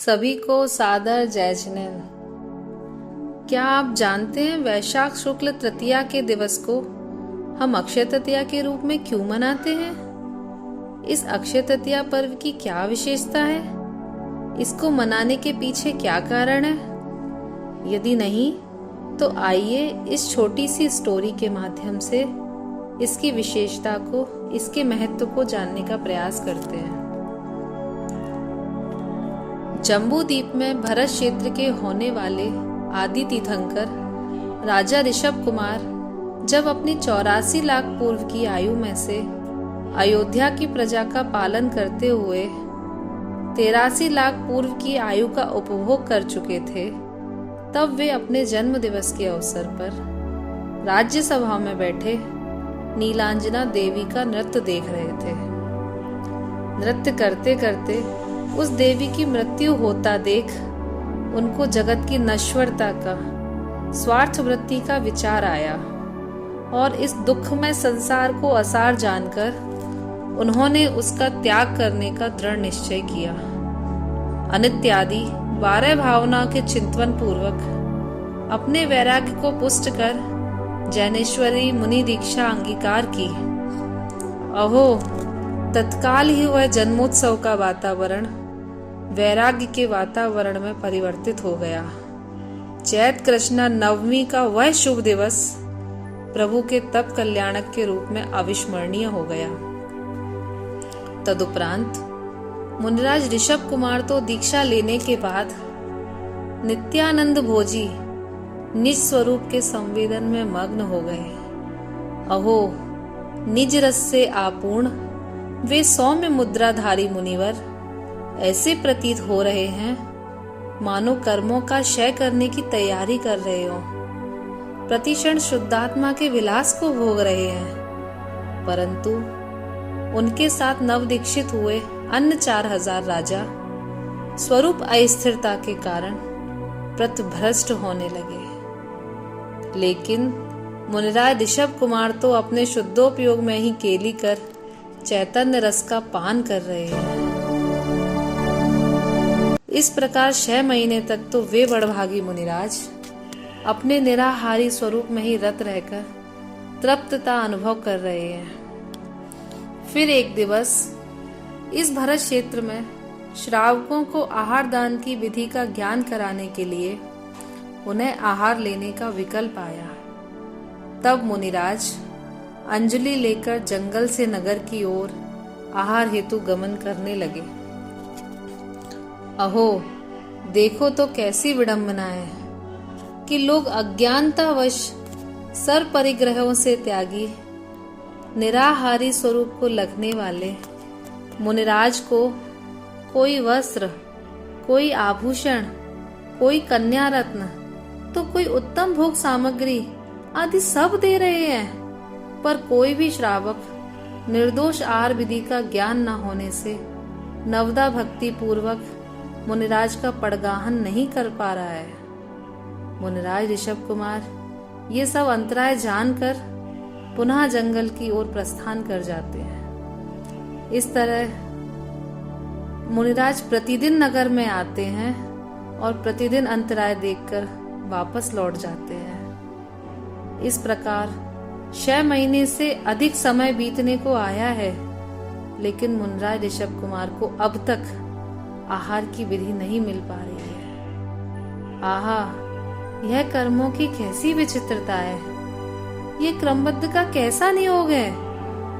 सभी को सादर जय जिनेन्द्र। क्या आप जानते हैं वैशाख शुक्ल तृतीया के दिवस को हम अक्षय तृतीया के रूप में क्यों मनाते हैं? इस अक्षय तृतीया पर्व की क्या विशेषता है? इसको मनाने के पीछे क्या कारण है? यदि नहीं तो आइए इस छोटी सी स्टोरी के माध्यम से इसकी विशेषता को, इसके महत्व को जानने का प्रयास करते हैं। जम्बूद्वीप में भरत क्षेत्र के होने वाले आदि तीर्थंकर राजा ऋषभ कुमार जब अपनी 84 लाख पूर्व की आयु में से अयोध्या की प्रजा का पालन करते हुए 83 लाख पूर्व की आयु का उपभोग कर चुके थे, तब वे अपने जन्म दिवस के अवसर पर राज्यसभा में बैठे नीलांजना देवी का नृत्य देख रहे थे। नृत्य करते करते उस देवी की मृत्यु होता देख उनको जगत की नश्वरता का, स्वार्थ वृत्ति का विचार आया और इस दुखमय संसार को असार जानकर उन्होंने उसका त्याग करने का दृढ़ निश्चय किया। अनित्य आदि 12 भावना के चिंतन पूर्वक अपने वैराग्य को पुष्ट कर जैनेश्वरी मुनि दीक्षा अंगीकार की। अहो, तत्काल ही वह जन्मोत्सव का वातावरण वैराग्य के वातावरण में परिवर्तित हो गया। चैत कृष्णा नवमी का वह शुभ दिवस प्रभु के तप कल्याणक के रूप में अविस्मरणीय हो गया। तदुपरांत मुनिराज ऋषभ कुमार तो दीक्षा लेने के बाद नित्यानंद भोजी निज स्वरूप के संवेदन में मग्न हो गए। अहो, निज रस से आपूर्ण वे सौम्य मुद्राधारी मुनिवर ऐसे प्रतीत हो रहे हैं मानो कर्मों का क्षय करने की तैयारी कर रहे हो, प्रतिक्षण शुद्धात्मा के विलास को भोग रहे हैं। परंतु उनके साथ नवदीक्षित हुए अन्य 4000 राजा स्वरूप अस्थिरता के कारण पथभ्रष्ट होने लगे। लेकिन मुनिराज ऋषभ कुमार तो अपने शुद्धोपयोग में ही केली कर चैतन्य रस का पान कर रहे हैं। इस प्रकार 6 महीने तक तो वे बड़भागी मुनिराज अपने निराहारी स्वरूप में ही रत रहकर तृप्तता अनुभव कर रहे हैं। फिर एक दिवस इस भरत क्षेत्र में श्रावकों को आहार दान की विधि का ज्ञान कराने के लिए उन्हें आहार लेने का विकल्प आया। तब मुनिराज अंजलि लेकर जंगल से नगर की ओर आहार हेतु गमन करने लगे। अहो, देखो तो कैसी विडंबना है कि लोग अज्ञानतावश सर्व परिग्रहों से त्यागी निराहारी स्वरूप को लगने वाले मुनिराज को कोई वस्त्र, कोई आभूषण, कोई कन्या रत्न तो कोई उत्तम भोग सामग्री आदि सब दे रहे हैं, पर कोई भी श्रावक निर्दोष आहार विधि का ज्ञान न होने से नवदा भक्ति पूर्वक मुनिराज का पड़गाहन नहीं कर पा रहा है। मुनिराज ऋषभ कुमार ये सब अंतराय जानकर पुनः जंगल की ओर प्रस्थान कर जाते हैं। इस तरह मुनिराज प्रतिदिन नगर में आते हैं और प्रतिदिन अंतराय देखकर वापस लौट जाते हैं। इस प्रकार 6 महीने से अधिक समय बीतने को आया है, लेकिन मुनिराज ऋषभ कुमार को अब तक आहार की विधि नहीं मिल पा रही है। आहा, यह कर्मों की कैसी विचित्रता है। ये क्रमबद्ध का कैसा नियोग है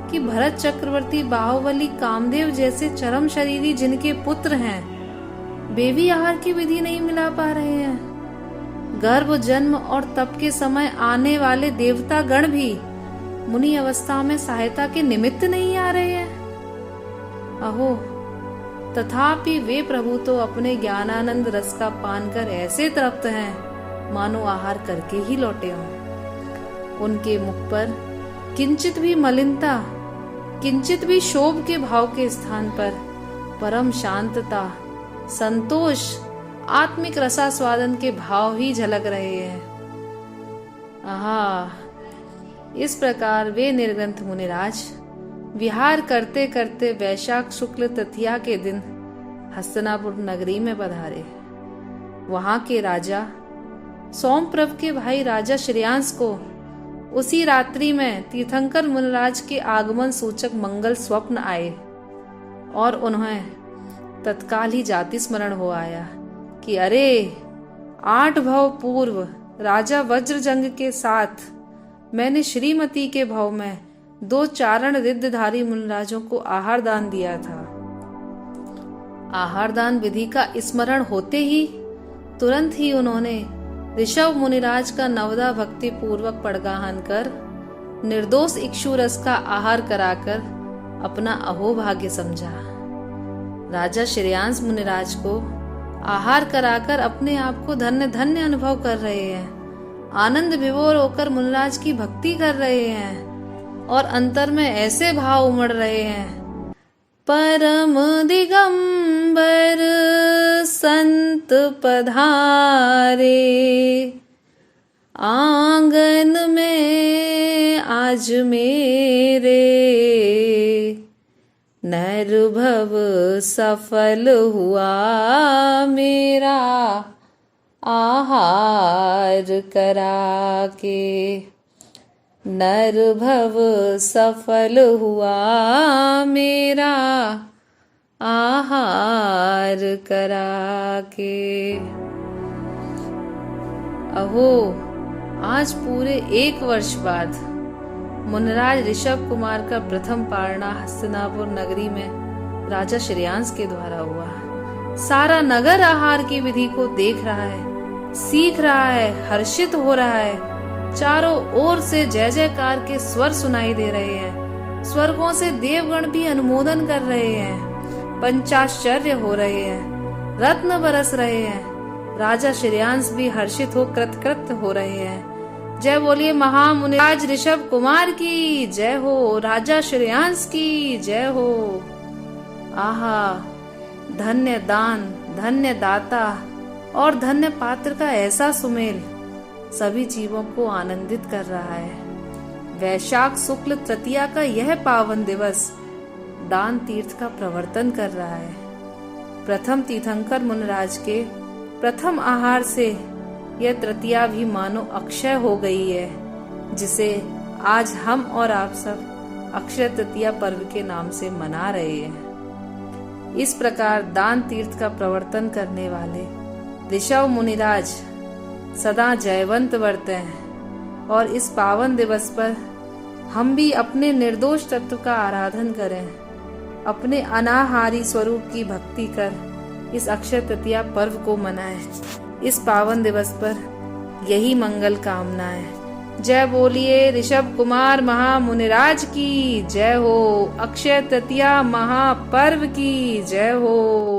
कि भरत चक्रवर्ती, बाहुबली, कामदेव जैसे चरम शरीरी जिनके पुत्र हैं, वे भी आहार की विधि नहीं मिला पा रहे हैं। गर्भ, जन्म और तप के समय आने वाले देवता गण भी मुनि अवस्था में सहायता के निमित्त नहीं आ रहे हैं। अहो, तथापि वे प्रभु तो अपने ज्ञानानंद रस का पान कर ऐसे तृप्त हैं मानो आहार करके ही लौटे हों। उनके मुख पर किंचित भी मलिनता, किंचित भी शोभ के भाव के स्थान पर परम शांतता, संतोष, आत्मिक रसास्वादन के भाव ही झलक रहे हैं। आहा, इस प्रकार वे निर्ग्रंथ मुनिराज विहार करते करते वैशाख शुक्ल तृतीया के दिन हस्तिनापुर नगरी में पधारे। वहां के राजा सोमप्रभ के भाई राजा श्रेयांस को उसी रात्रि में तीर्थंकर मुनिराज के आगमन सूचक मंगल स्वप्न आए और उन्हें तत्काल ही जाति स्मरण हो आया कि अरे 8 भव पूर्व राजा वज्रजंग के साथ मैंने श्रीमती के भव में 2 चारण रिद्धधारी मुनिराजों को आहार दान दिया था। आहार दान विधि का स्मरण होते ही तुरंत ही उन्होंने ऋषभ मुनिराज का नवदा भक्ति पूर्वक पड़गाहन कर निर्दोष इक्षुरस का आहार कराकर अपना अहोभाग्य समझा। राजा श्रेयांस मुनिराज को आहार कराकर अपने आप को धन्य धन्य अनुभव कर रहे हैं, आनंद विभोर होकर मुनिराज की भक्ति कर रहे हैं और अंतर में ऐसे भाव उमड़ रहे हैं, परम दिगंबर संत पधारे, आंगन में आज मेरे, नरभव सफल हुआ मेरा, आहार करा के, नरभव सफल हुआ मेरा, आहार करा के। अहो, आज पूरे 1 वर्ष बाद मुनिराज ऋषभ कुमार का प्रथम पारणा हस्तिनापुर नगरी में राजा श्रेयांस के द्वारा हुआ। सारा नगर आहार की विधि को देख रहा है, सीख रहा है, हर्षित हो रहा है। चारों ओर से जय जयकार के स्वर सुनाई दे रहे हैं। स्वर्गों से देवगण भी अनुमोदन कर रहे हैं, पंचाश्चर्य हो रहे हैं, रत्न बरस रहे हैं। राजा श्रेयांस भी हर्षित हो कृतकृत हो रहे हैं। जय बोलिए महामुनिराज ऋषभ कुमार की जय हो, राजा श्रेयांस की जय हो। आहा, धन्य दान, धन्य दाता और धन्य पात्र का ऐसा सुमेल सभी जीवों को आनंदित कर रहा है। वैशाख शुक्ल तृतीया का यह पावन दिवस दान तीर्थ का प्रवर्तन कर रहा है। प्रथम तीर्थंकर मुनिराज के प्रथम आहार से यह तृतीया भी मानो अक्षय हो गई है, जिसे आज हम और आप सब अक्षय तृतीया पर्व के नाम से मना रहे हैं। इस प्रकार दान तीर्थ का प्रवर्तन करने वाले ऋषभ मुनिराज सदा जयवंत बरते हैं और इस पावन दिवस पर हम भी अपने निर्दोष तत्व का आराधन करें, अपने अनाहारी स्वरूप की भक्ति कर इस अक्षय तृतीया पर्व को मनाएं। इस पावन दिवस पर यही मंगल कामना है। जय बोलिए ऋषभ कुमार महामुनिराज की जय हो, अक्षय तृतीया महापर्व की जय हो।